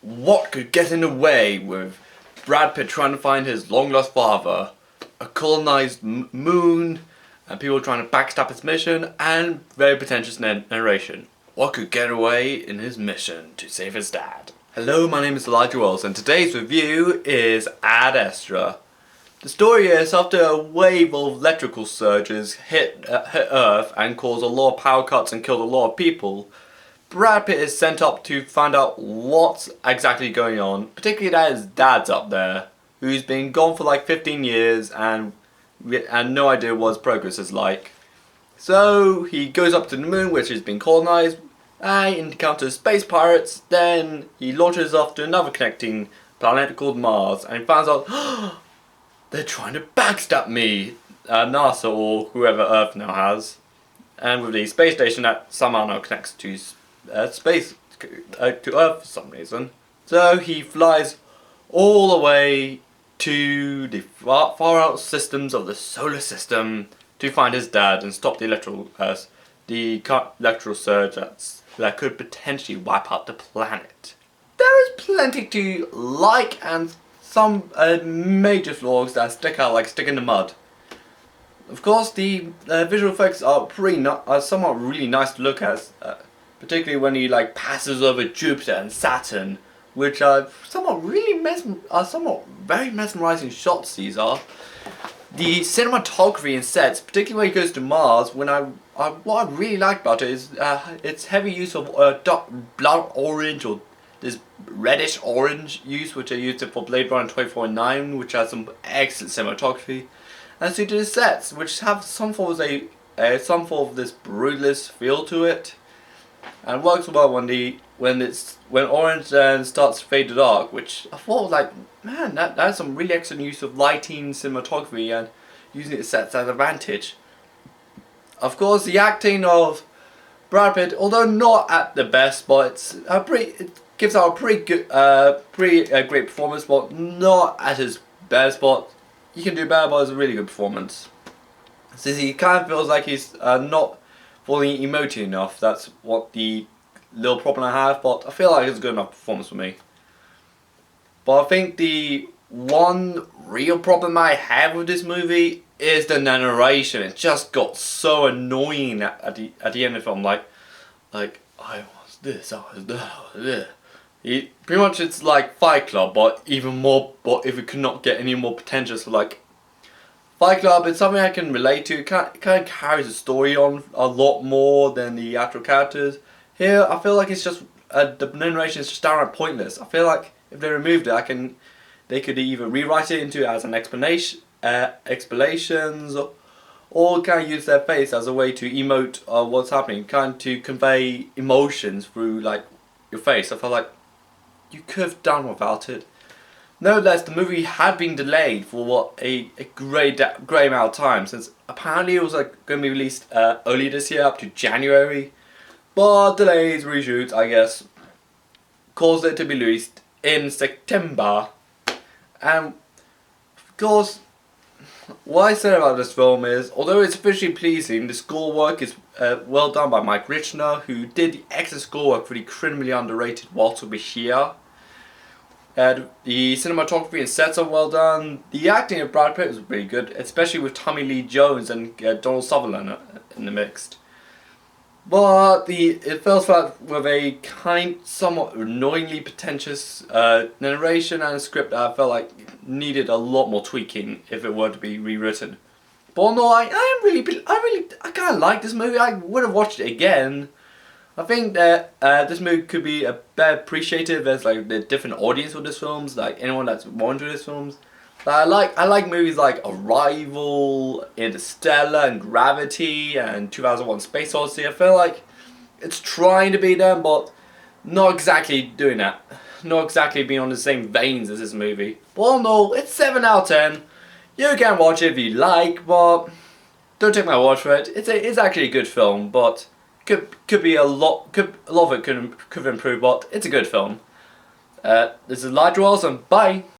What could get in the way with Brad Pitt trying to find his long-lost father, a colonized moon, and people trying to backstab his mission, and very pretentious narration? What could get away in his mission to save his dad? Hello, my name is Elijah Wells, and today's review is Astra. The story is, after a wave of electrical surges hit Earth and caused a lot of power cuts and killed a lot of people, Brad Pitt is sent up to find out what's exactly going on, particularly that his dad's up there, who's been gone for like 15 years and no idea what his progress is like. So he goes up to the moon, which has been colonized, and encounters space pirates. Then he launches off to another connecting planet called Mars, and he finds out they're trying to backstab me, NASA or whoever Earth now has, and with the space station that somehow now connects to space to Earth for some reason. So he flies all the way to the far out systems of the solar system to find his dad and stop the electoral surge that could potentially wipe out the planet. There is plenty to like and some major flaws that stick out like stick in the mud. Of course, the visual effects are somewhat really nice to look at, particularly when he passes over Jupiter and Saturn, which are somewhat very mesmerizing shots. These are. The cinematography and sets, particularly when he goes to Mars, what I really like about it is its heavy use of dark blood orange or this reddish orange use, which I used it for Blade Runner 2049, which has some excellent cinematography, and so do the sets, which have some form of this brutalist feel to it, and works well when orange then starts to fade to dark, which I thought was man, that's some really excellent use of lighting, cinematography, and using the sets as advantage. Of course, the acting of Brad Pitt, although not at the best, but it gives out a pretty great performance, but not at his best. But he can do better, but it's a really good performance. Since he kind of feels like he's not fully emoting enough, that's what the little problem I have. But I feel like it's a good enough performance for me. But I think the one real problem I have with this movie is the narration. It just got so annoying at the end of the film. Like I was this, I was that. Pretty much it's like Fight Club, but even more. But if it could not get any more pretentious, like Fight Club, it's something I can relate to. It kind of carries the story on a lot more than the actual characters. Here, I feel like it's just the narration is just downright pointless. I feel like if they removed it, they could either rewrite it into as an explanations, or kind of use their face as a way to emote what's happening, kind of to convey emotions through your face. I felt like you could have done without it. Nevertheless, the movie had been delayed for a great amount of time, since apparently it was going to be released early this year, up to January, but delays, reshoots, I guess, caused it to be released in September. And of course, what I said about this film is, although it's visually pleasing, the score work is well done by Mike Richner, who did the excellent score work for the criminally underrated Walter Bashir. The cinematography and sets are well done. The acting of Brad Pitt was pretty good, especially with Tommy Lee Jones and Donald Sutherland in the mix. But it feels like with a somewhat annoyingly pretentious narration and a script that I felt like needed a lot more tweaking if it were to be rewritten. But no, I kind of like this movie. I would have watched it again. I think that this movie could be a better appreciated if there's the different audience with this films, like anyone that's more into these films. I like movies like Arrival, Interstellar, and Gravity, and 2001: Space Odyssey. I feel like it's trying to be them, but not exactly doing that. Not exactly being on the same veins as this movie. But no, it's 7 out of 10. You can watch it if you like, but don't take my word for it. It's actually a good film, but could be a lot of it could improve, but it's a good film. This is Elijah Wells, and bye.